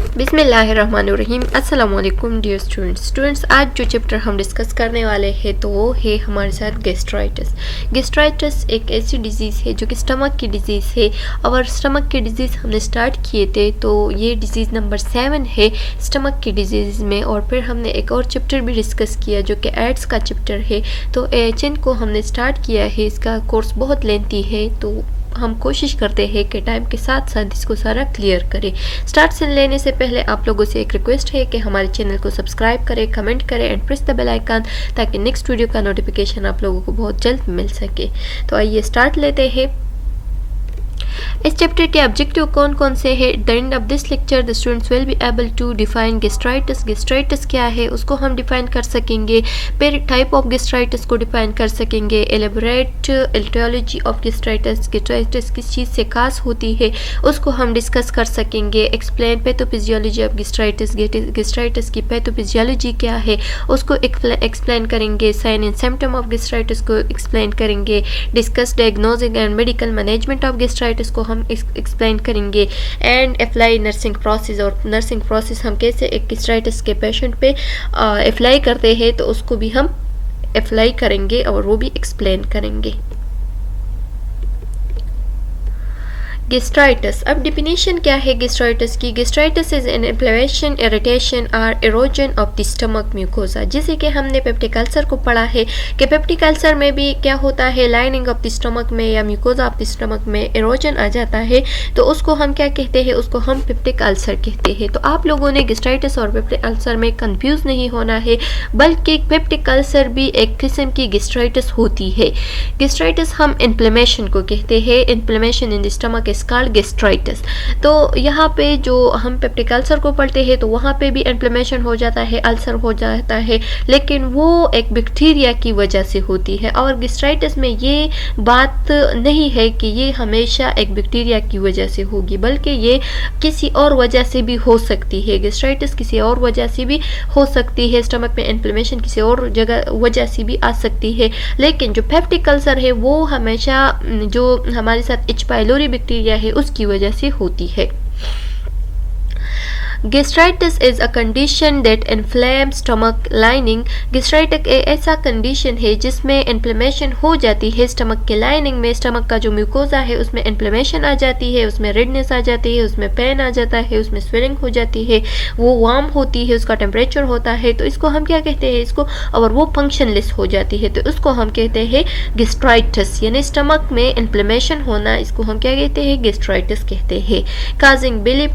बिस्मिल्लाहिर्रहमानिर्रहीम। अस्सलाम वालेकुम डियर स्टूडेंट्स, आज जो चैप्टर हम डिस्कस करने वाले हैं तो वो है हमारे साथ गैस्ट्राइटिस। गैस्ट्राइटिस एक ऐसी डिज़ीज़ है जो कि स्टमक की डिज़ीज़ है और स्टमक की डिज़ीज़ हमने स्टार्ट किए थे तो ये डिज़ीज़ नंबर 7 है स्टमक की डिज़ीज़ में। और फिर हमने एक और चैप्टर भी डिस्कस किया जो कि एड्स का चैप्टर है। तो एचएन को हमने स्टार्ट किया है, इसका कोर्स बहुत लेंथी है तो हम कोशिश करते हैं कि टाइम के साथ साथ इसको सारा क्लियर करें। स्टार्ट से लेने से पहले आप लोगों से एक रिक्वेस्ट है कि हमारे चैनल को सब्सक्राइब करें, कमेंट करें and press the bell icon ताकि नेक्स्ट वीडियो का नोटिफिकेशन आप लोगों को बहुत जल्द मिल सके। तो आइए स्टार्ट लेते हैं। इस चैप्टर के ऑब्जेक्टिव कौन कौन से हैं? At the end of this lecture the students will be able to define gastritis. Gastritis क्या है उसको हम डिफाइन कर सकेंगे, फिर टाइप ऑफ गैस्ट्राइटिस को डिफाइन कर सकेंगे, elaborate etiology of gastritis, gastritis किस चीज़ से खास होती है उसको हम डिस्कस कर सकेंगे, explain pathophysiology of gastritis, gastritis की पैथोफिजियोलॉजी क्या है उसको एक्सप्लेन करेंगे, sign and symptom of gastritis को एक्सप्लेन करेंगे, discuss diagnosis and medical management of gastritis को हम एक्सप्लेन करेंगे एंड अप्लाई नर्सिंग प्रोसेस। और नर्सिंग प्रोसेस हम कैसे एक गैस्ट्राइटिस के पेशेंट पे अप्लाई करते हैं तो उसको भी हम अप्लाई करेंगे और वो भी एक्सप्लेन करेंगे। गैस्ट्राइटिस, अब डिफिनीशन क्या है गैस्ट्राइटिस की? Gastritis is an inflammation, irritation और erosion of the stomach mucosa. जैसे कि हमने पेप्टिक अल्सर को पढ़ा है कि पेप्टिक अल्सर में भी क्या होता है, लाइनिंग ऑफ द स्टमक में या म्यूकोसा ऑफ द स्टमक में इरोजन आ जाता है तो उसको हम क्या कहते हैं, उसको हम पेप्टिक अल्सर कहते हैं। तो आप लोगों ने गैस्ट्राइटिस और पेप्टिक अल्सर में कंफ्यूज नहीं होना है, बल्कि पेप्टिक अल्सर भी एक किस्म की गैस्ट्राइटिस होती है। गैस्ट्राइटिस हम इन्फ्लेमेशन को कहते हैं, inflammation in the stomach called gastritis. तो यहाँ पे जो हम पेप्टिक अल्सर को पढ़ते हैं तो वहाँ पे भी इन्फ्लेमेशन हो जाता है, अल्सर हो जाता है, लेकिन वो एक बैक्टीरिया की वजह से होती है। और गैस्ट्राइटिस में ये बात नहीं है कि ये हमेशा एक बैक्टीरिया की वजह से होगी, बल्कि ये किसी और वजह से भी हो सकती है। गैस्ट्राइटिस किसी और वजह से भी हो सकती है, स्टमक में इन्फ्लेमेशन किसी और जगह वजह से भी आ सकती है, लेकिन जो पेप्टिक अल्सर है वो हमेशा जो हमारे साथ एच पाइलोरी बैक्टीरिया है उसकी वजह से होती है। Gastritis is a condition that inflame stomach lining. Gastritis एक ऐसा कंडीशन है जिसमें इन्फ्लेमेशन हो जाती है स्टमक के लाइनिंग में। स्टमक का जो म्यूकोसा है उसमें इन्फ्लेमेशन आ जाती है, उसमें रेडनेस आ जाती है, उसमें पेन आ जाता है, उसमें स्वेलिंग हो जाती है, वो वार्म होती है, उसका टेम्परेचर होता है तो इसको हम क्या कहते हैं इसको, और वो फंक्शनलेस हो जाती है तो उसको हम कहते हैं गैस्ट्राइटिस। यानी स्टमक में इन्फ्लेमेशन होना, इसको हम क्या कहते हैं, गैस्ट्राइटिस कहते हैं। काजिंग बेली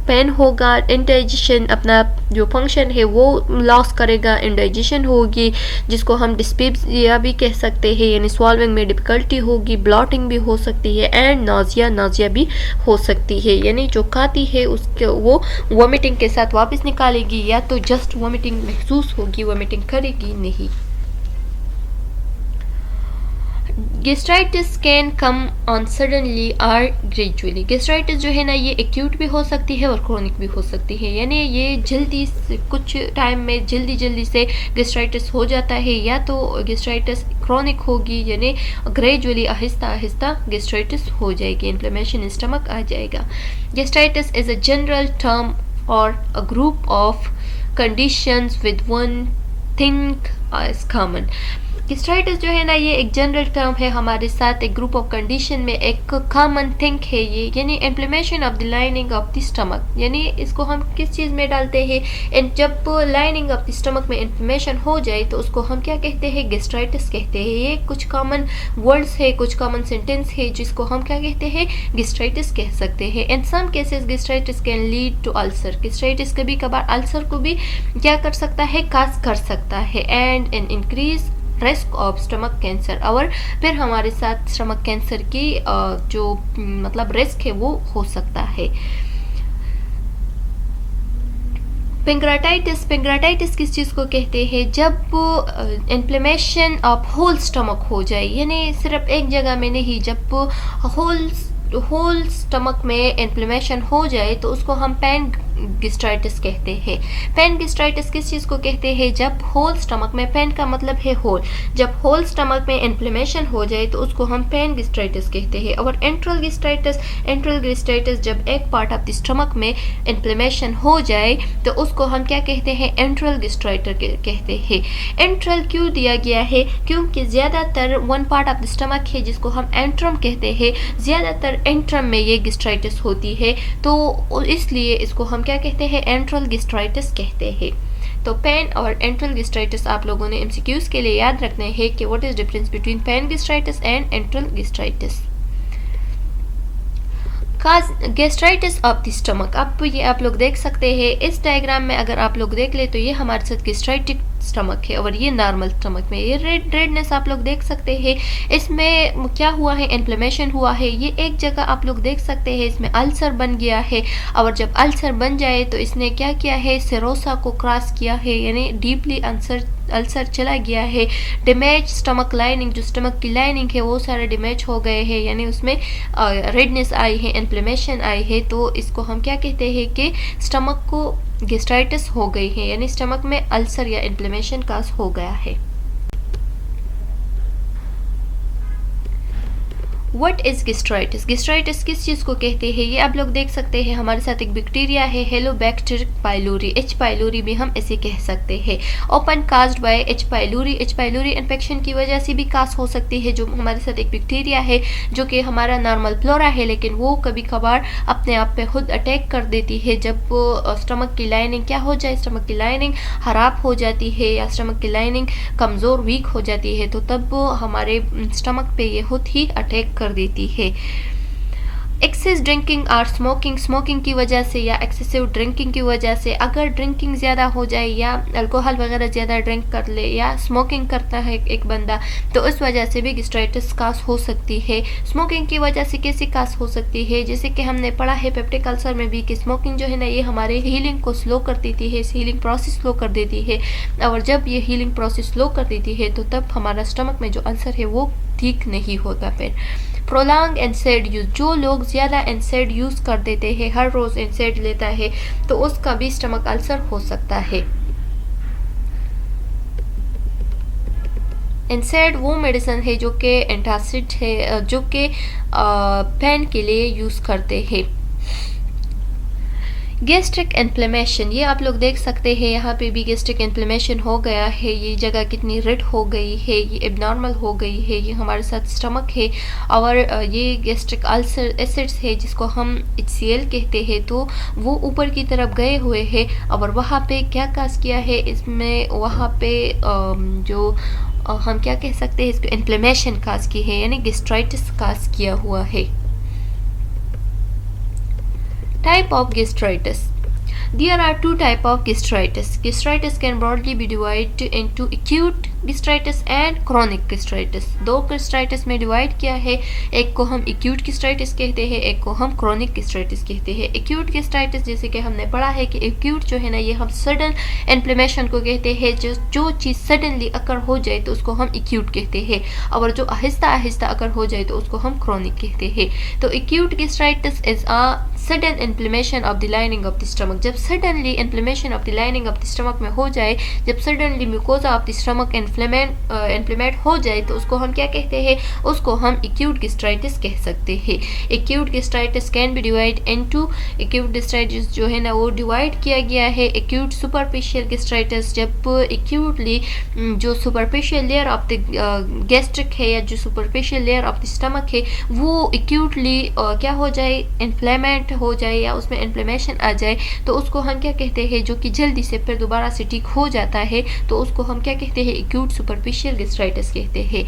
पेन होगा, इंडाइजेशन अपना जो फंक्शन है वो लॉस करेगा, इंडाइजेशन होगी जिसको हम डिस्पेप्सिया भी कह सकते हैं, यानी स्वॉल्विंग में डिफिकल्टी होगी, ब्लॉटिंग भी हो सकती है एंड नाजिया भी हो सकती है। यानी जो खाती है उसके वो वोमिटिंग के साथ वापस निकालेगी या तो जस्ट वोमिटिंग महसूस होगी, वोमिटिंग करेगी नहीं। Gastritis can come on suddenly और ग्रेजुअली। गैस्ट्राइटिस जो है ना ये एक्यूट भी हो सकती है और क्रोनिक भी हो सकती है, यानी ये जल्दी से कुछ टाइम में जल्दी से गैस्ट्राइटिस हो जाता है, या तो गैस्ट्राइटिस क्रोनिक होगी यानी ग्रेजुअली आहिस्ता आहिस्ता गैस्ट्राइटिस हो जाएगी, इन्फ्लेमेशन इन स्टमक आ जाएगा। Gastritis is a general term और a group of conditions with one thing is common. Gastritis जो है ना ये एक जनरल टर्म है, हमारे साथ एक ग्रुप ऑफ कंडीशन में एक कॉमन थिंग है ये, यानी inflammation of the lining of the stomach. यानी इसको हम किस चीज़ में डालते हैं, जब लाइनिंग ऑफ द स्टमक में इन्फ्लेमेशन हो जाए तो उसको हम क्या कहते हैं, गैस्ट्राइटिस कहते हैं। ये कुछ कॉमन वर्ड्स है, कुछ कॉमन सेंटेंस है जिसको हम क्या कहते हैं, गैस्ट्राइटिस कह सकते हैं। In some cases gastritis can lead to ulcer. Gastritis कभी कभार अल्सर को भी क्या कर सकता है, काज कर सकता है and an increase risk of stomach cancer. और फिर हमारे साथ स्टमक कैंसर की जो मतलब रिस्क है वो हो सकता है। पेंक्रेटाइटिस किस चीज़ को कहते हैं, जब इन्फ्लेमेशन ऑफ होल स्टमक हो जाए, यानी सिर्फ एक जगह में नहीं, जब होल स्टमक में इन्फ्लेमेशन हो जाए तो उसको हम गैस्ट्राइटिस कहते हैं। पेन गैस्ट्राइटिस किस चीज़ को कहते हैं? जब होल स्टमक में, पेन का मतलब है होल, जब होल स्टमक में इन्फ्लेमेशन हो जाए तो उसको हम पेन गैस्ट्राइटिस कहते हैं। और एंट्रल गैस्ट्राइटिस जब एक पार्ट ऑफ द स्टमक में इन्फ्लेमेशन हो जाए तो उसको हम क्या कहते हैं? एंट्रल गैस्ट्राइटिस कहते हैं। एंट्रल क्यों दिया गया है? क्योंकि ज़्यादातर one part of the stomach है जिसको हम एंट्रम कहते हैं, ज़्यादातर एंट्रम में ये गैस्ट्राइटिस होती है, तो इसलिए इसको हम क्या कहते हैं? एंट्रल गैस्ट्राइटिस कहते हैं। तो पेन और एंट्रल गैस्ट्राइटिस आप लोगों ने एमसीक्यूज के लिए याद रखने हैं कि what is difference between pan gastritis and antral gastritis. Gastritis of the stomach, अब ये आप लोग देख सकते हैं इस डायग्राम में, अगर आप लोग देख ले तो ये हमारे साथ गैस्ट्राइटिक स्टमक है और ये नॉर्मल स्टमक में ये रेडनेस आप लोग देख सकते हैं। इसमें क्या हुआ है? इन्फ्लेमेशन हुआ है। ये एक जगह आप लोग देख सकते हैं इसमें अल्सर बन गया है, और जब अल्सर बन जाए तो इसने क्या किया है? सेरोसा को क्रॉस किया है, यानी डीपली अल्सर चला गया है। डैमेज स्टमक लाइनिंग, जो स्टमक की लाइनिंग है वो सारे डैमेज हो गए हैं, यानी उसमें रेडनेस आई है, इन्फ्लेमेशन आई है, तो इसको हम क्या कहते हैं कि स्टमक को गैस्ट्राइटिस हो गई है, यानी स्टमक में अल्सर या इन्फ्लेमेशन काज हो गया है। What is gastritis? गैस्ट्राइटिस किस चीज़ को कहते हैं? ये आप लोग देख सकते हैं हमारे साथ एक बैक्टीरिया है, हेलोबैक्टर पाइलोरी, एच पाइलोरी भी हम ऐसे कह सकते हैं। Open caused by H pylori, H pylori infection की वजह से भी काज हो सकती है, जो हमारे साथ एक बैक्टीरिया है जो कि हमारा नॉर्मल फ्लोरा है, लेकिन वो कभी कभार अपने आप पे खुद अटैक कर देती है जब वो स्टमक की लाइनिंग क्या हो जाए, स्टमक की लाइनिंग खराब हो जाती है या स्टमक की लाइनिंग कमज़ोर वीक हो जाती है, तो तब वो हमारे स्टमक पे ये खुद ही अटैक कर देती है। एक्सेस ड्रिंकिंग और स्मोकिंग की वजह से या एक्सेसिव ड्रिंकिंग की वजह से, अगर ड्रिंकिंग ज़्यादा हो जाए या अल्कोहल वगैरह ज़्यादा ड्रिंक कर ले या स्मोकिंग करता है एक बंदा, तो उस वजह से भी गैस्ट्राइटिस काज हो सकती है। स्मोकिंग की वजह से कैसे काज हो सकती है? जैसे कि हमने पढ़ा है पेप्टिक अल्सर में भी कि स्मोकिंग जो है ना ये हमारे हीलिंग को स्लो कर देती है, हीलिंग प्रोसेस स्लो कर देती है, और जब ये हीलिंग प्रोसेस स्लो कर देती है तो तब हमारा स्टमक में जो अल्सर है वो ठीक नहीं होता। फिर प्रोलॉन्ग एनसेड यूज, जो लोग ज़्यादा एनसेड यूज़ कर देते हैं, हर रोज़ एनसेड लेता है, तो उसका भी स्टमक अल्सर हो सकता है। एनसेड वो मेडिसिन है जो कि एंटासिड है, जो कि पेन के लिए यूज़ करते हैं। गैस्ट्रिक इन्फ्लेमेशन, ये आप लोग देख सकते हैं यहाँ पे भी गैस्ट्रिक इन्फ्लेमेशन हो गया है, ये जगह कितनी रेड हो गई है, ये एबनॉर्मल हो गई है, ये हमारे साथ स्टमक है, और ये गैस्ट्रिक अल्सर एसिड्स है जिसको हम HCl कहते हैं, तो वो ऊपर की तरफ गए हुए हैं और वहाँ पे क्या काज किया है इसमें, वहाँ पे जो हम क्या कह सकते हैं इसको इन्फ्लेमेशन काज की है, यानी गैस्ट्राइटिस काज किया हुआ है। Type of gastritis. There are two types of gastritis. Gastritis can broadly be divided into acute gastritis and chronic gastritis. दो gastritis में डिवाइड किया है, एक को हम acute gastritis कहते हैं, एक को हम chronic gastritis कहते हैं। acute gastritis जैसे कि हमने पढ़ा है कि acute जो है ना ये हम sudden inflammation को कहते हैं, जो चीज़ suddenly अकर हो जाए तो उसको हम acute कहते हैं, और जो आहिस्ता आहिस्ता अकर हो जाए तो उसको हम chronic कहते हैं। तो acute gastritis is a sudden inflammation of the lining of the stomach. जब suddenly inflammation of the lining of the stomach में हो जाए, जब suddenly mucosa of the stomach inflamed हो जाए तो उसको हम क्या कहते हैं? उसको हम acute gastritis कह सकते हैं। acute gastritis can be divided into, acute gastritis जो है ना वो डिवाइड किया गया है acute superficial gastritis, जब acutely जो superficial layer of the gastric है या जो superficial layer of the stomach है वो acutely क्या हो जाए? inflamed हो जाए या उसमें इन्फ्लेमेशन आ जाए, तो उसको हम क्या कहते हैं? जो कि जल्दी से फिर दोबारा से ठीक हो जाता है, तो उसको हम क्या कहते हैं? एक्यूट सुपरफिशियल गैस्ट्राइटिस कहते हैं।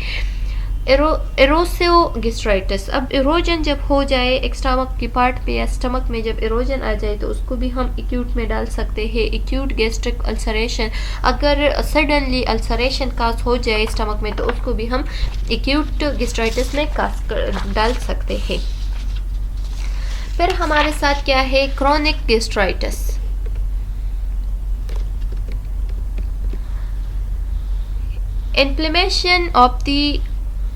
एरोसिव गैस्ट्राइटिस, अब इरोजन जब हो जाए एक स्टमक की पार्ट पे या स्टमक में जब इरोजन आ जाए तो उसको भी हम एक्यूट में डाल सकते हैं। एक्यूट गैस्ट्रिक अल्सरेशन, अगर सडनली अल्सरेशन काज हो जाए स्टमक में तो उसको भी हम एक्यूट गैस्ट्राइटिस में डाल सकते हैं। फिर हमारे साथ क्या है? Chronic gastritis. Inflammation of the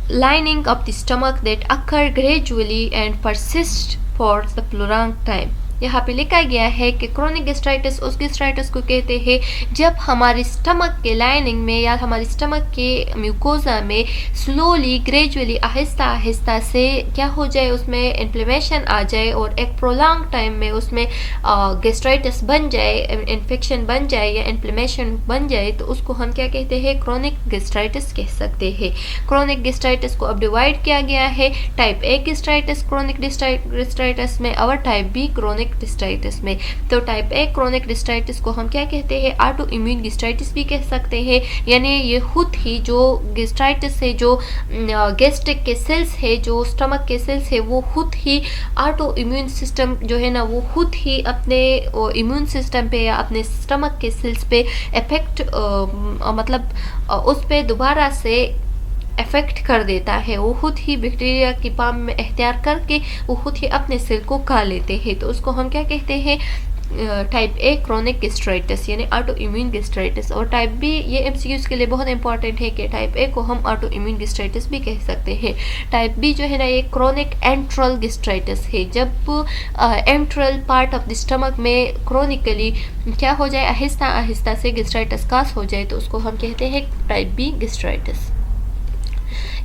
lining of the stomach that occur gradually and persist for the prolonged time. यहाँ पे लिखा गया है कि क्रोनिक गैस्ट्राइटिस उस गैस्ट्राइटिस को कहते हैं जब हमारे स्टमक के लाइनिंग में या हमारे स्टमक के म्यूकोजा में स्लोली ग्रेजुअली आहिस्ता आहिस्ता से क्या हो जाए, उसमें इन्फ्लेमेशन आ जाए और एक प्रोलॉन्ग टाइम में उसमें गैस्ट्राइटिस बन जाए, इन्फेक्शन बन जाए या इन्फ्लेमेशन बन जाए, तो उसको हम क्या कहते हैं, क्रोनिक गैस्ट्राइटिस कह सकते हैं। क्रोनिक गैस्ट्राइटिस को अब डिवाइड किया गया है type A gastritis chronic gastritis में और टाइप बी क्रोनिक गैस्ट्राइटिस में। तो टाइप ए क्रोनिक गैस्ट्राइटिस को हम क्या कहते हैं, ऑटो इम्यून गैस्ट्राइटिस भी कह सकते हैं, यानी ये खुद ही जो गैस्ट्राइटिस है, जो गैस्ट्रिक के सेल्स है, जो स्टमक के सेल्स है, वो खुद ही ऑटो इम्यून सिस्टम जो है ना, वो खुद ही अपने इम्यून सिस्टम पे या अपने स्टमक के सेल्स पे इफेक्ट मतलब उस पे दोबारा से इफेक्ट कर देता है। वो खुद ही बैक्टीरिया की पाम में एहतियार करके वो खुद ही अपने सेल को खा लेते हैं। तो उसको हम क्या कहते हैं, टाइप ए क्रोनिक गैस्ट्राइटिस यानी ऑटो इम्यून गैस्ट्राइटिस। और टाइप बी ये एमसीक्यूज के लिए बहुत इंपॉर्टेंट है कि टाइप ए को हम ऑटो इम्यून गैस्ट्राइटिस भी कह सकते हैं। टाइप बी जो है ना, ये क्रोनिक एंट्रल गैस्ट्राइटिस है, जब enteral part of the stomach में क्रोनिकली क्या हो जाए, आहिस्ता आहिस्ता से गैस्ट्राइटिस कास हो जाए, तो उसको हम कहते हैं टाइप बी गैस्ट्राइटिस।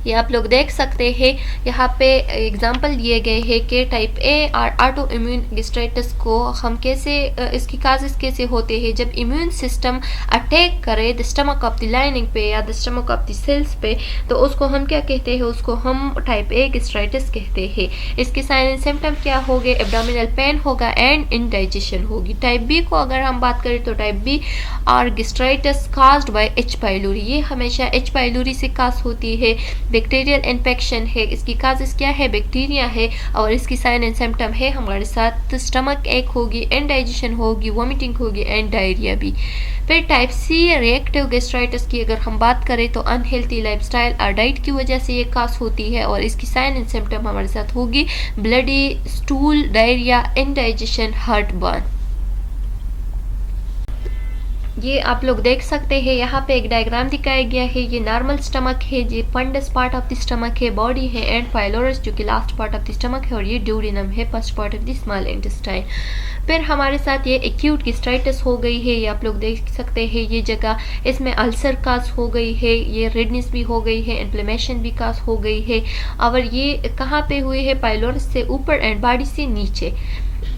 ये आप लोग देख सकते हैं, यहाँ पे एग्जांपल दिए गए हैं कि टाइप ए और ऑटो इम्यून गैस्ट्राइटिस को हम कैसे, इसकी काजेस कैसे होते हैं, जब इम्यून सिस्टम अटैक करे the stomach of the lining पे या the stomach of the cells पे, तो उसको हम क्या कहते हैं, उसको हम टाइप ए गैस्ट्राइटिस कहते हैं। इसके साइन एंड सिम्टम क्या होंगे, एब्डोमिनल पेन होगा एंड इंडाइजेशन होगी। टाइप बी को अगर हम बात करें तो टाइप बी और gastritis caused by H pylori, ये हमेशा एच पाइलोरी से काज होती है। बैक्टीरियल इन्फेक्शन है, इसकी काजेस क्या है, बैक्टीरिया है, और इसकी साइन एंड सिम्टम है हमारे साथ स्टमक एक होगी, इंडाइजेशन होगी, वॉमिटिंग होगी एंड डायरिया भी। फिर टाइप सी रिएक्टिव गैस्ट्राइटिस की अगर हम बात करें तो अनहेल्थी लाइफस्टाइल और डाइट की वजह से ये कास होती है, और इसकी साइन एंड सिम्टम हमारे साथ होगी bloody stool, diarrhoea, indigestion, heart burn. ये आप लोग देख सकते हैं, यहाँ पे एक डायग्राम दिखाया गया है। ये नॉर्मल स्टमक है, ये fundus part of the stomach है, बॉडी है एंड पाइलोरस जो कि last part of the stomach है, और ये ड्यूडेनम है, first part of the small intestine. फिर हमारे साथ ये एक्यूट गैस्ट्राइटिस हो गई है, ये आप लोग देख सकते हैं, ये जगह इसमें अल्सर कास हो गई है, ये रेडनेस भी हो गई है, इन्फ्लेमेशन भी कास हो गई है, और ये कहाँ पे हुए है, पाइलोरस से ऊपर एंड बॉडी से नीचे।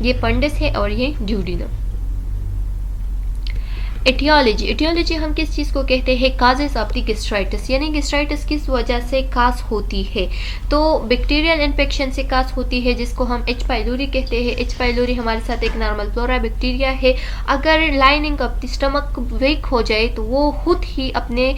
ये फंडस है और ये ड्यूडेनम। एटियोलॉजी, एटियोलॉजी हम किस चीज़ को कहते हैं, काजेस ऑफ द गैस्ट्राइटिस, यानी गैस्ट्राइटिस किस वजह से कास होती है। तो बैक्टीरियल इन्फेक्शन से कास होती है, जिसको हम एच पाइलोरी कहते हैं। एच पाइलोरी हमारे साथ एक नॉर्मल फ्लोरा बैक्टीरिया है। अगर lining of the stomach weak हो जाए तो वो खुद ही अपने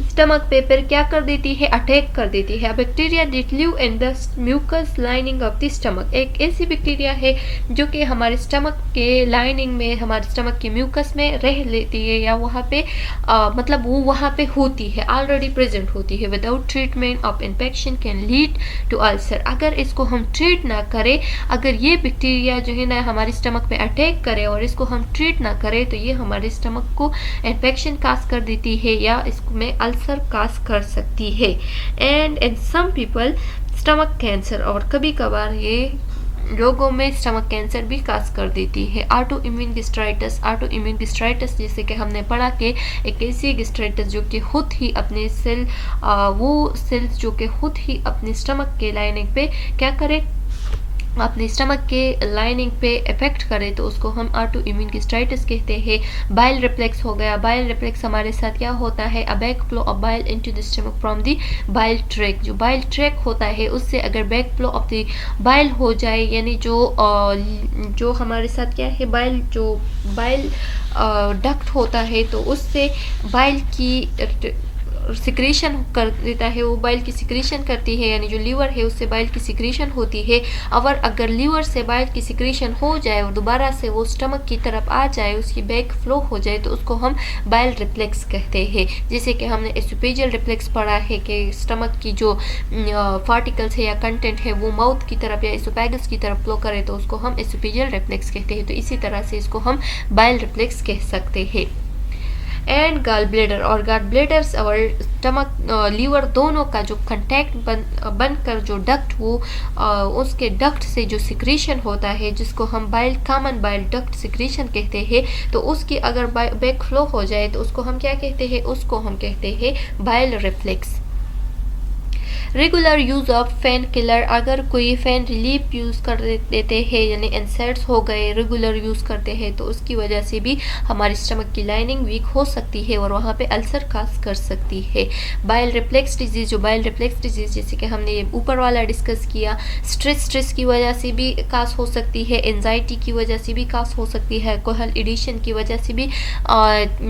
स्टमक पे फिर क्या कर देती है, अटैक कर देती है। Bacteria that live in the mucus lining of the stomach, एक ऐसी बैक्टीरिया है जो कि हमारे स्टमक के लाइनिंग में, हमारे स्टमक के म्यूकस में रह लेती है, या वहाँ पे मतलब वो वहाँ पे होती है, ऑलरेडी प्रेजेंट होती है। Without treatment of infection can lead to ulcer. अगर इसको हम ट्रीट ना करें, अगर ये बैक्टीरिया जो है ना हमारे स्टमक पे अटैक करे और इसको हम ट्रीट ना करें, तो ये हमारे स्टमक को इन्फेक्शन काज कर देती है या इसमें अल्सर काज कर सकती है। And in some people stomach cancer, और कभी कभार ये लोगों में स्टमक कैंसर भी काज कर देती है। Auto immune gastritis, auto immune gastritis जैसे कि हमने पढ़ा कि एक ऐसी गैस्ट्राइटिस जो कि खुद ही अपने सेल वो सेल्स जो कि खुद ही अपने स्टमक के लाइनिंग पे क्या करे, अपने स्टमक के लाइनिंग पे इफेक्ट करे, तो उसको हम ऑटो इम्यून गैस्ट्राइटिस कहते हैं। बाइल रिफ्लेक्स हो गया, बाइल रिफ्लेक्स हमारे साथ क्या होता है, a back flow of bile into the stomach from the bile track. जो बाइल ट्रैक होता है उससे अगर back flow of the bile हो जाए, यानी जो हमारे साथ क्या है, बाइल डक्ट होता है, तो उससे बाइल की सिक्रीशन कर देता है, वो बाइल की सिक्रीशन करती है, यानी जो लीवर है उससे बाइल की सिक्रीशन होती है। और अगर लीवर से बाइल की सिक्रीशन हो जाए और दोबारा से वो स्टमक की तरफ आ जाए, उसकी बैक फ्लो हो जाए, तो उसको हम बाइल रिफ्लेक्स कहते हैं। जैसे कि हमने एसोफेजियल रिफ्लेक्स पढ़ा है कि स्टमक की जो पार्टिकल्स है या कंटेंट है वो माउथ की तरफ या एसोफेगस की तरफ फ्लो करे, तो उसको हम एसोफेजियल रिफ्लेक्स कहते हैं। तो इसी तरह से इसको हम बाइल रिफ्लेक्स कह सकते हैं। एंड गाल ब्लेडर, और गाल ब्लेडर्स और स्टमक लीवर दोनों का जो कंटैक्ट बनकर जो डक्ट वो उसके डक्ट से जो सिक्रीशन होता है जिसको हम कॉमन बाइल डक्ट सिक्रीशन कहते हैं, तो उसकी अगर बैक फ्लो हो जाए तो उसको हम क्या कहते हैं, उसको हम कहते हैं bile reflex. Regular use of pain killer, अगर कोई पेन रिलीफ यूज़ कर देते हैं यानी इंसर्ट्स हो गए रेगुलर यूज़ करते हैं तो उसकी वजह से भी हमारी स्टमक की लाइनिंग वीक हो सकती है और वहाँ पे अल्सर काज कर सकती है। बाइल रिफ्लेक्स डिजीज़, जो बाइल रिफ्लेक्स डिजीज़ जैसे कि हमने ऊपर वाला डिस्कस किया, स्ट्रेस की वजह से भी काज हो सकती है, एंजाइटी की वजह से भी काज हो सकती है, अल्कोहल एडिशन की वजह से भी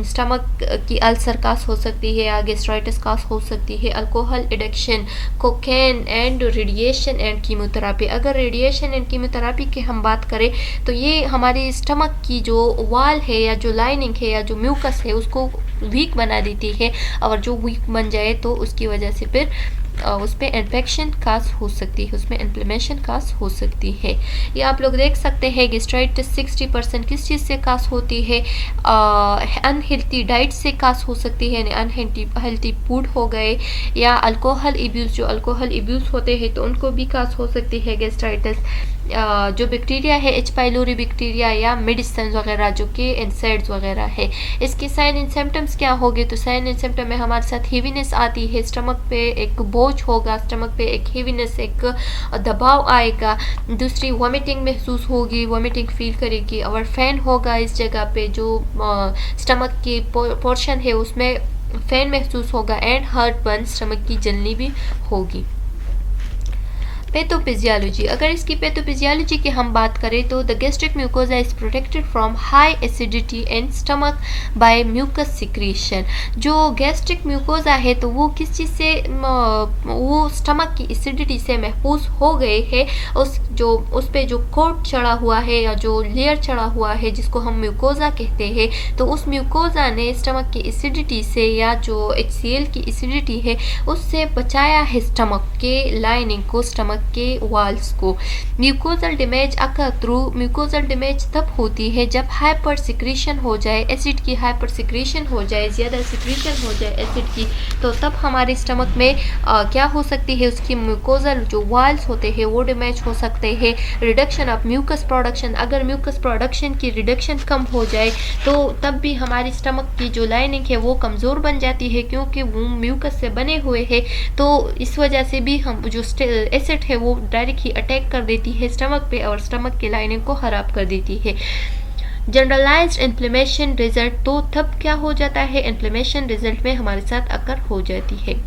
स्टमक की अल्सर काज हो सकती है या गैस्ट्राइटिस काज हो सकती है। Alcohol addiction, cocaine and radiation and chemotherapy, अगर रेडिएशन एंड कीमोथेरापी की हम बात करें तो ये हमारी स्टमक की जो वाल है या जो लाइनिंग है या जो म्यूकस है उसको वीक बना देती है और जो वीक बन जाए तो उसकी वजह से फिर उस पर इन्फेक्शन काज हो सकती है, उसमें इन्फ्लेमेशन काज हो सकती है। ये आप लोग देख सकते हैं गैस्ट्राइटिस 60% किस चीज़ से काज होती है, अनहेल्थी डाइट से काज हो सकती है, अनहेल्थी फूड हो गए या अल्कोहल एब्यूज़, जो अल्कोहल एब्यूज़ होते हैं तो उनको भी काज हो सकती है गैस्ट्राइटिस। जो बैक्टीरिया है एच पाइलोरी बैक्टीरिया या मेडिसिन वगैरह जो कि इंसेक्ट्स वगैरह है। इसके साइन एंड सिम्टम्स क्या होंगे, तो साइन एंड सिम्टम में हमारे साथ हेवीनेस आती है, स्टमक पे एक बोझ होगा, स्टमक पे एक हेवीनेस एक दबाव आएगा, दूसरी वॉमिटिंग महसूस होगी, वॉमिटिंग फील करेगी और फैन होगा इस जगह पे जो स्टमक की पोर्शन है उसमें फैन महसूस होगा एंड हार्ट बर्न, स्टमक की जलनी भी होगी। पैथोफिजियोलॉजी, अगर इसकी पैथोफिजियोलॉजी की हम बात करें तो the gastric mucosa is protected from high acidity and stomach by mucus secretion. जो गैस्ट्रिक म्यूकोजा है तो वो किस चीज़ से वो स्टमक की एसिडिटी से महफूज हो गए हैं, उस पे जो कोट चढ़ा हुआ है या जो लेयर चढ़ा हुआ है जिसको हम म्यूकोजा कहते हैं, तो उस म्यूकोजा ने स्टमक की एसिडिटी से या जो HCl की एसिडिटी है उससे बचाया है स्टमक के लाइनिंग को, स्टमक के वॉल्स को। म्यूकोजल डैमेज अकर थ्रू, म्यूकोजल डैमेज तब होती है जब हाइपर सिक्रीशन हो जाए, एसिड की हाइपर सिक्रीशन हो जाए, ज़्यादा सिक्रीशन हो जाए एसिड की, तो तब हमारे स्टमक में क्या हो सकती है, उसकी म्यूकोजल जो वॉल्स होते हैं वो डैमेज हो सकते हैं। रिडक्शन ऑफ म्यूकस प्रोडक्शन, अगर म्यूकस प्रोडक्शन की रिडक्शन कम हो जाए तो तब भी हमारी स्टमक की जो लाइनिंग है वो कमज़ोर बन जाती है क्योंकि वो म्यूकस से बने हुए हैं, तो इस वजह से भी हम जो एसिड है वो डायरेक्ट ही अटैक कर देती है स्टमक पे और स्टमक की लाइनिंग को खराब कर देती है। जनरलाइज्ड इन्फ्लेमेशन रिजल्ट, तो तब क्या हो जाता है, इन्फ्लेमेशन रिजल्ट में हमारे साथ अकर हो जाती है।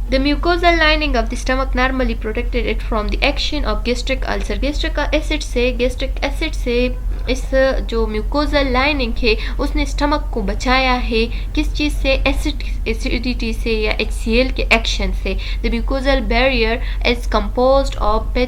The mucosal lining of the stomach normally protected it from the action of gastric ulcer. gastric acid से इस जो म्यूकोजल लाइनिंग है उसने स्टमक को बचाया है, किस चीज़ से, एसिडिटी से या HCl के एक्शन से। The mucosal barrier is composed of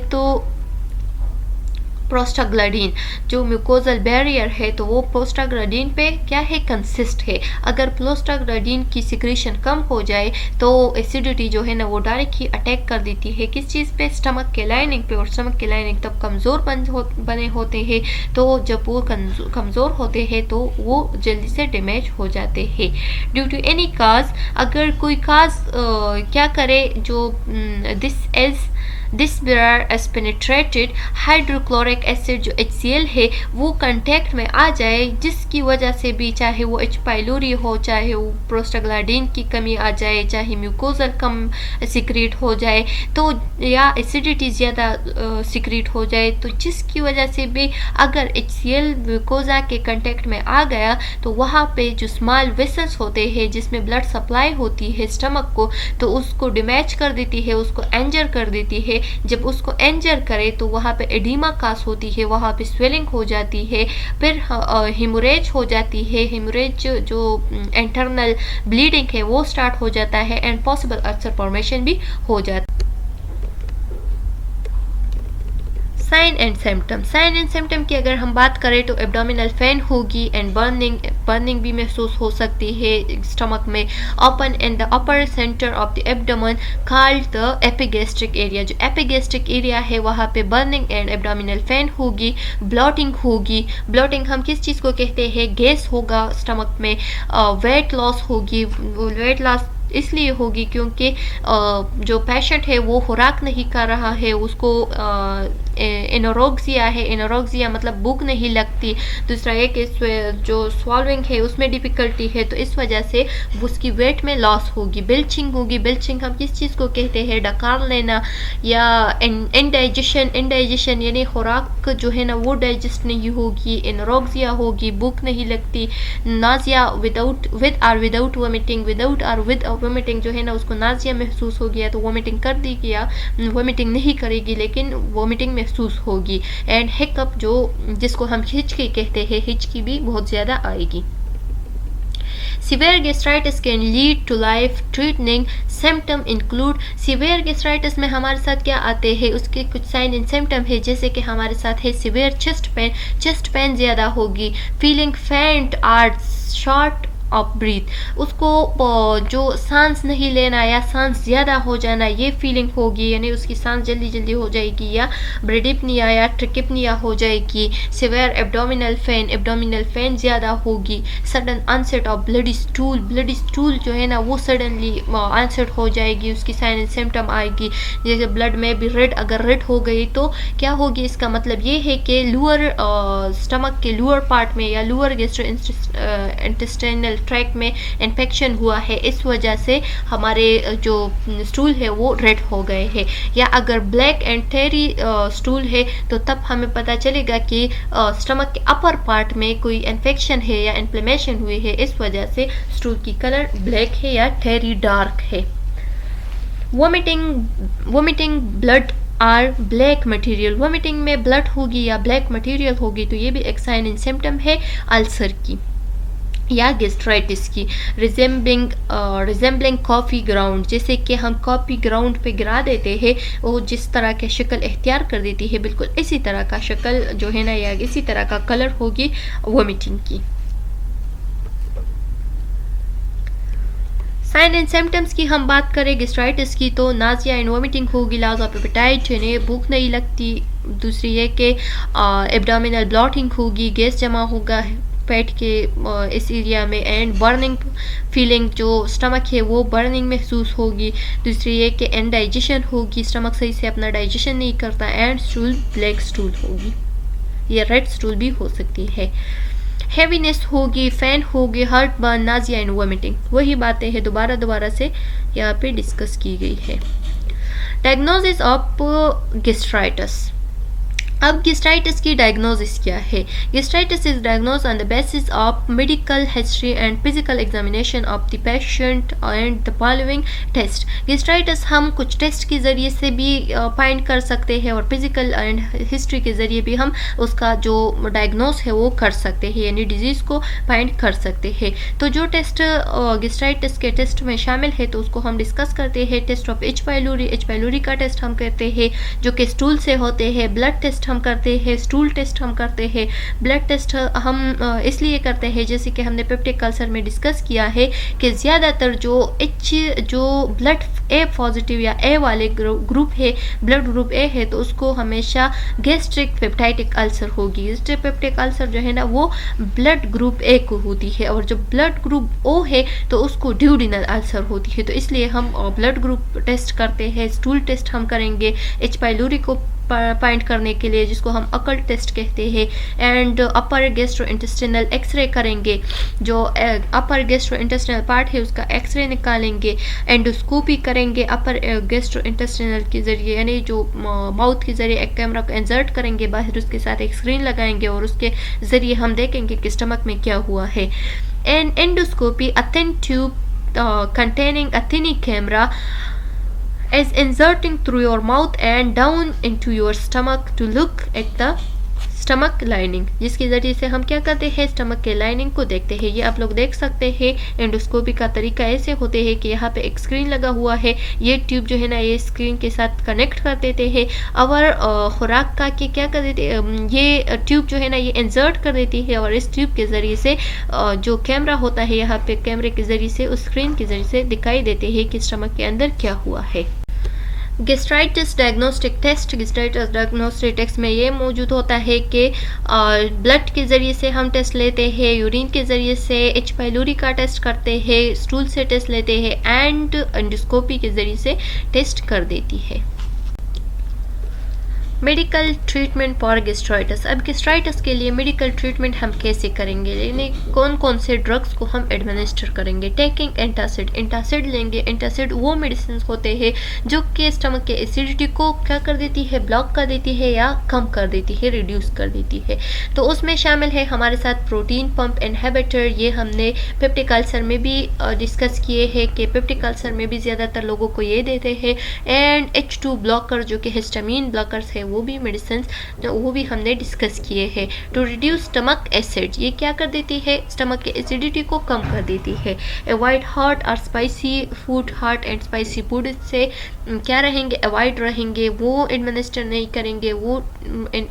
prostaglandin, जो म्यूकोजल बैरियर है तो वो प्रोस्टाग्लैंडिन पे क्या है, कंसिस्ट है। अगर प्रोस्टाग्लैंडिन की सिक्रीशन कम हो जाए तो एसिडिटी जो है ना वो डायरेक्ट ही अटैक कर देती है किस चीज़ पे, स्टमक के लाइनिंग पे, और स्टमक के लाइनिंग तब कमज़ोर बने होते हैं, तो जब वो कमज़ोर होते हैं तो वो जल्दी से डैमेज हो जाते हैं। ड्यू टू एनी काज, अगर कोई काज क्या करे, जो this barrier is penetrated, hydrochloric acid जो HCl है वो कांटेक्ट में आ जाए, जिसकी वजह से भी चाहे वो H पाइलोरी हो, चाहे वो प्रोस्टाग्लैंडिन की कमी आ जाए, चाहे म्यूकोजल कम सिक्रीट हो जाए, तो या एसिडिटी ज़्यादा सिक्रीट हो जाए, तो जिसकी वजह से भी अगर HCl म्यूकोजा के कांटेक्ट में आ गया तो वहाँ पे जो स्मॉल वेसल्स होते हैं जिसमें ब्लड सप्लाई होती है स्टमक को, तो उसको डैमेज कर देती है, उसको इंजर कर देती है। जब उसको इंजर करे तो वहाँ पे एडिमा कास होती है, वहाँ पे स्वेलिंग हो जाती है, फिर हेमोरेज हो जाती है, हेमोरेज जो इंटरनल ब्लीडिंग है वो स्टार्ट हो जाता है एंड पॉसिबल अल्सर फॉर्मेशन भी हो जाता है। साइन एंड सिम्टम की अगर हम बात करें तो एब्डोमिनल पेन होगी एंड बर्निंग भी महसूस हो सकती है स्टमक में। Open in the upper centre of the abdomen called the epigastric area. जो एपिगैस्ट्रिक एरिया है वहाँ पे बर्निंग एंड एब्डोमिनल पेन होगी। ब्लोटिंग हम किस चीज़ को कहते हैं? गैस होगा स्टमक में। वेट लॉस होगी। वेट लॉस इसलिए होगी क्योंकि जो पेशेंट है वो खुराक नहीं कर रहा है, उसको एनोरेक्सिया मतलब भूख नहीं लगती। दूसरा एक जो स्वॉल्विंग है उसमें डिफिकल्टी है, तो इस वजह से उसकी वेट में लॉस होगी। बिल्चिंग हम किस चीज़ को कहते हैं? डकार लेना या इनडाइजेशन यानी खुराक जो है ना वो डाइजेस्ट नहीं होगी। एनोरेक्सिया होगी, भूख नहीं लगती। नाजिया विद और विदाउट वोमिटिंग जो है ना उसको नाजिया महसूस हो गया तो वोमिटिंग कर दी गया, वोमिटिंग नहीं करेगी लेकिन वोमिटिंग महसूस होगी। एंड हिकअप जो जिसको हम हिचकी कहते हैं, हिचकी भी बहुत ज़्यादा आएगी। Severe gastritis can lead to life-threatening symptom include। severe gastritis में हमारे साथ क्या आते हैं? उसके कुछ साइन एंड सिम्टम है, जैसे कि हमारे साथ है severe chest pain ज़्यादा होगी। feeling faint or short of breath, उसको जो सांस नहीं लेना या सांस ज़्यादा हो जाना ये फीलिंग होगी, यानी उसकी सांस जल्दी हो जाएगी या ब्रेडिपनिया या ट्रिकिपनिया हो जाएगी। सिवियर एब्डोमिनल पेन ज़्यादा होगी। Sudden onset of bloody stool जो है ना वो सडनली अनसेट हो जाएगी, उसकी साइन एंड सिम्टम आएगी। जैसे ब्लड में भी अगर रेड हो गई तो क्या होगी? इसका मतलब ये है कि लोअर स्टमक के लोअर पार्ट में या लोअर गैस्ट्रोइंटेस्टाइनल ट्रैक में इन्फेक्शन हुआ है, इस वजह से हमारे जो स्टूल है वो रेड हो गए हैं। या अगर ब्लैक एंड टेरी स्टूल है तो तब हमें पता चलेगा कि स्टमक के अपर पार्ट में कोई इन्फेक्शन है या इन्फ्लेमेशन हुई है, इस वजह से स्टूल की कलर ब्लैक है या टेरी डार्क है। Vomiting blood or black material, vomiting में ब्लड होगी या ब्लैक मटेरियल होगी तो ये भी एक साइन एंड सिम्टम है अल्सर की या गैस्ट्राइटिस की। रिजेंबलिंग कॉफ़ी ग्राउंड, जैसे कि हम कॉफ़ी ग्राउंड पे गिरा देते हैं, वो जिस तरह की शक्ल इख्तियार कर देती है बिल्कुल इसी तरह का शक्ल जो है ना या इसी तरह का कलर होगी वोमिटिंग की। साइन एंड सिम्टम्स की हम बात करें गैस्ट्राइटिस की तो नाजिया एंड वोमिटिंग होगी, लॉस ऑफ एपेटाइट यानी भूख नहीं लगती। दूसरी ये कि एब्डोमिनल ब्लॉटिंग होगी, गैस जमा होगा पेट के इस एरिया में। एंड बर्निंग फीलिंग जो स्टमक है वो बर्निंग महसूस होगी। दूसरी ये कि इनडाइजेशन होगी, स्टमक सही से अपना डाइजेशन नहीं करता। एंड स्टूल ब्लैक स्टूल होगी, ये रेड स्टूल भी हो सकती है। हैवीनेस होगी, फैन होगी, heart burn, Nazia and vomiting, वही बातें हैं दोबारा से यहाँ पे डिस्कस की गई है। Diagnosis of gastritis. अब गैस्ट्राइटिस की डायग्नोसिस क्या है? Gastritis is diagnose on the basis of medical history and physical examination of the patient and the following test. Gastritis हम कुछ टेस्ट के ज़रिए से भी फाइंड कर सकते हैं और फिजिकल एंड हिस्ट्री के ज़रिए भी हम उसका जो डायग्नोस है वो कर सकते हैं, यानी डिजीज़ को फाइंड कर सकते हैं। तो जो टेस्ट गैस्ट्राइटिस के टेस्ट में शामिल है तो उसको हम डिस्कस करते हैं। टेस्ट ऑफ एच पाइलोरी का टेस्ट हम करते हैं जो कि स्टूल से होते हैं। ब्लड टेस्ट हम करते हैं, स्टूल टेस्ट हम करते हैं। ब्लड टेस्ट हम इसलिए करते हैं जैसे कि हमने पेप्टिक अल्सर में डिस्कस किया है कि ज़्यादातर जो ब्लड ए पॉजिटिव या ए वाले ग्रुप है, ब्लड ग्रुप ए है, तो उसको हमेशा गैस्ट्रिक पेप्टाइटिक अल्सर होगी। गैस्ट्रिक पेप्टिक अल्सर जो है ना वो ब्लड ग्रुप ए को होती है और जो ब्लड ग्रुप ओ है तो उसको ड्यूडिनल अल्सर होती है। तो इसलिए हम ब्लड ग्रुप टेस्ट करते हैं। स्टूल टेस्ट हम करेंगे एच पाइलोरी को फाइंड करने के लिए, जिसको हम अकल्ट टेस्ट कहते हैं। एंड अपर गैस्ट्रोइंटेस्टाइनल एक्सरे करेंगे, जो अपर गैस्ट्रोइंटेस्टाइनल पार्ट है उसका एक्सरे निकालेंगे। एंडोस्कोपी करेंगे अपर गैस्ट्रोइंटेस्टाइनल के ज़रिए, यानी जो माउथ के ज़रिए एक कैमरा को इंसर्ट करेंगे बाहर, उसके साथ एक स्क्रीन लगाएंगे और उसके ज़रिए हम देखेंगे कि स्टमक में क्या हुआ है। And endoscopy a thin tube containing a tiny camera is inserting through your mouth and down into your stomach to look at the stomach lining, जिसके ज़रिए से हम क्या करते हैं, स्टमक के लाइनिंग को देखते हैं। ये आप लोग देख सकते हैं। एंडोस्कोपी का तरीका ऐसे होते हैं कि यहाँ पे एक स्क्रीन लगा हुआ है, ये ट्यूब जो है ना ये स्क्रीन के साथ कनेक्ट कर देते हैं और खुराक का कि क्या कर देते, ये ट्यूब जो है ना ये इंसर्ट कर देती है और इस ट्यूब के ज़रिए से जो कैमरा होता है यहाँ पे कैमरे के ज़रिए से उस स्क्रीन के ज़रिए से दिखाई देते हैं कि स्टमक के अंदर क्या हुआ है। Gastritis diagnostic test, gastritis diagnostic test में ये मौजूद होता है कि ब्लड के ज़रिए से हम टेस्ट लेते हैं, यूरिन के ज़रिए से एच पाइलोरी का टेस्ट करते हैं, स्टूल से टेस्ट लेते हैं एंड एंडोस्कोपी के ज़रिए से टेस्ट कर देती है। मेडिकल ट्रीटमेंट फॉर गैस्ट्राइटिस, अब गैस्ट्राइटिस के लिए मेडिकल ट्रीटमेंट हम कैसे करेंगे, यानी कौन कौन से ड्रग्स को हम एडमिनिस्टर करेंगे। टेकिंग एंटासिड, एंटासिड लेंगे। एंटासिड वो मेडिसिन होते हैं जो कि स्टमक के एसिडिटी को क्या कर देती है, ब्लॉक कर देती है या कम कर देती है, रिड्यूस कर देती है। तो उसमें शामिल है हमारे साथ प्रोटीन पंप इनहिबिटर, ये हमने पेप्टिक अल्सर में भी डिस्कस किए हैं कि पेप्टिक अल्सर में भी ज़्यादातर लोगों को ये देते हैं। एंड H2 ब्लॉकर जो कि हिस्टामिन ब्लॉकर्स है वो भी मेडिसिन वो भी हमने डिस्कस किए हैं। टू रिड्यूस स्टमक एसिड, ये क्या कर देती है, स्टमक के एसिडिटी को कम कर देती है। अवॉइड हॉट और spicy food, hot and spicy food से क्या रहेंगे, अवॉइड रहेंगे, वो एडमिनिस्टर नहीं करेंगे, वो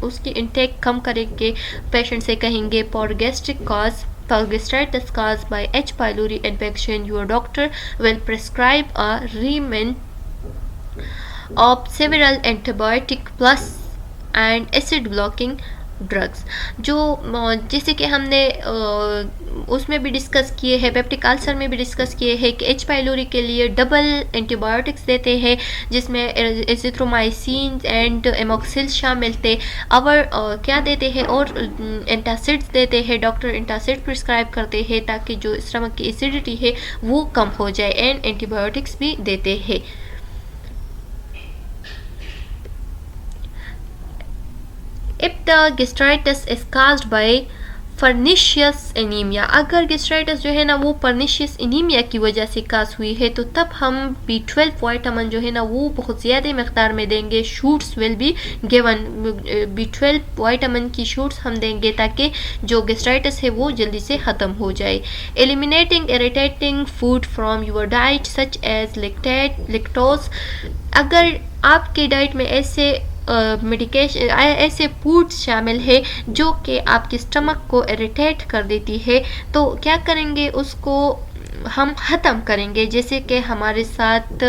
उसकी इंटेक कम करेंगे। पेशेंट से कहेंगे for gastric cause, for gastritis caused by H. pylori infection, your doctor will prescribe a regimen of several antibiotic plus and acid blocking drugs, जो जैसे कि हमने उसमें भी डिस्कस किए हैं, पेप्टिक अल्सर में भी डिस्कस किए हैं कि एच पाइलोरी के लिए डबल एंटीबायोटिक्स देते हैं जिसमें एजिथ्रोमाइसिन एंड एमोक्सिल शामिल थे। और क्या देते हैं, और एंटासिड्स देते हैं, डॉक्टर एंटासिड प्रिस्क्राइब करते हैं ताकि जो स्टमक की एसिडिटी है वो कम हो जाए, एंड एंटीबायोटिक्स भी देते हैं। If the gastritis is caused by pernicious anemia, अगर गैस्ट्राइटिस जो है ना वो पर्निशियस एनीमिया की वजह से काज हुई है तो तब हम B12 वाइटामिन जो है ना वो बहुत ज़्यादा मकदार में देंगे। Shoots will be given, B12 vitamin की शूट्स हम देंगे ताकि जो गैस्ट्राइटिस है वो जल्दी से ख़त्म हो जाए। Eliminating irritating food from your diet such as lactose, अगर आपके डाइट में ऐसे मेडिकेशन ऐसे फूड्स शामिल है जो कि आपके स्टमक को इरिटेट कर देती है तो क्या करेंगे, उसको हम ख़त्म करेंगे। जैसे कि हमारे साथ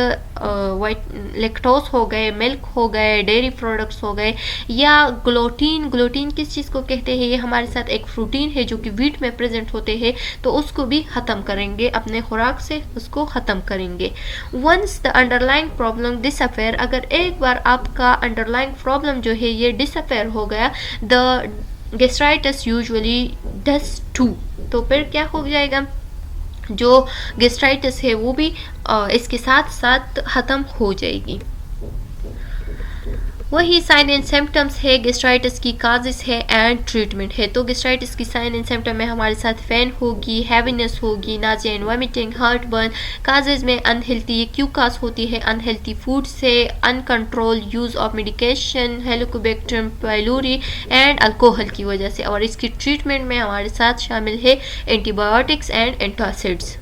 वाइट लेक्टोज हो गए, मिल्क हो गए, डेयरी प्रोडक्ट्स हो गए, या ग्लूटीन, ग्लूटीन किस चीज़ को कहते हैं, ये हमारे साथ एक प्रोटीन है जो कि व्हीट में प्रेजेंट होते हैं, तो उसको भी ख़त्म करेंगे, अपने खुराक से उसको ख़त्म करेंगे। Once the underlying problem disappear, अगर एक बार आपका अंडरलाइंग प्रॉब्लम जो है ये डिसअपेयर हो गया, the gastritis usually does too, तो फिर क्या हो जाएगा, जो गैस्ट्राइटिस है वो भी इसके साथ साथ ख़त्म हो जाएगी। वही साइन एंड सिम्टम्स है गैस्ट्राइटिस की, काजेस है एंड ट्रीटमेंट है। तो गैस्ट्राइटिस की साइन एंड सिम्टम में हमारे साथ फैन होगी, हैवीनेस होगी, nausea and vomiting, heartburn. Causes में अनहेल्थी, क्यों काज होती है, अनहेल्थी फूड से, uncontrol use of medication, Helicobacter pylori and alcohol की वजह से। और इसकी ट्रीटमेंट में हमारे साथ शामिल है antibiotics and antacids.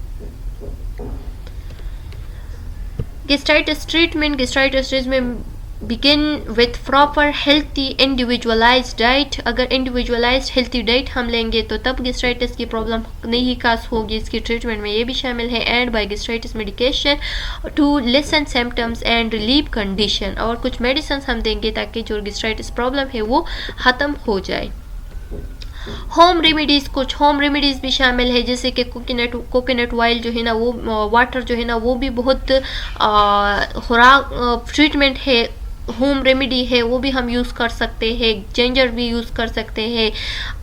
Gastritis treatment, gastritis में begin with proper healthy individualized diet, अगर individualized healthy diet हम लेंगे तो तब गैस्ट्राइटिस की प्रॉब्लम नहीं काज होगी। इसकी ट्रीटमेंट में ये भी शामिल है and buy gastritis medication to lessen symptoms and relieve condition, और कुछ मेडिसिन हम देंगे ताकि जो गैस्ट्राइटिस प्रॉब्लम है वो ख़त्म हो जाए। होम रेमेडीज़, कुछ होम रेमेडीज़ भी शामिल है जैसे कि कोकोनट ऑयल जो है ना वो, वाटर जो है ना वो भी बहुत खुराक ट्रीटमेंट है, होम रेमेडी है, वो भी हम यूज़ कर सकते हैं। जिंजर भी यूज़ कर सकते हैं,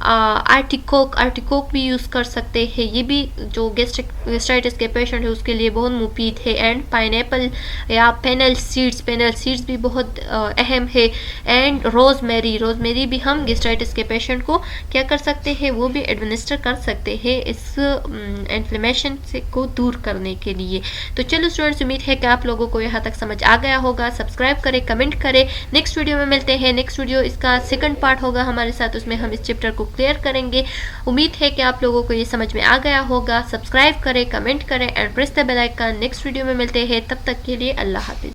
आर्टिकोक भी यूज़ कर सकते हैं, ये भी जो गैस्ट्राइटिस के पेशेंट है उसके लिए बहुत मुफीद है। एंड पाइनएप्पल या पेनल सीड्स भी बहुत अहम है। एंड रोज़मेरी भी हम गैस्ट्राइटिस के पेशेंट को क्या कर सकते हैं, वो भी एडमिनिस्टर कर सकते हैं इस इन्फ्लेमेशन से को दूर करने के लिए। तो चलो स्टूडेंट्स, उम्मीद है कि आप लोगों को यहाँ तक समझ आ गया होगा। सब्सक्राइब करें, कमेंट कमेंट करें। नेक्स्ट वीडियो में मिलते हैं। नेक्स्ट वीडियो इसका सेकंड पार्ट होगा हमारे साथ, उसमें हम इस चैप्टर को क्लियर करेंगे। उम्मीद है कि आप लोगों को ये समझ में आ गया होगा। सब्सक्राइब करें, कमेंट करें and press the bell icon. Next video में मिलते हैं, तब तक के लिए अल्लाह हाफिज़।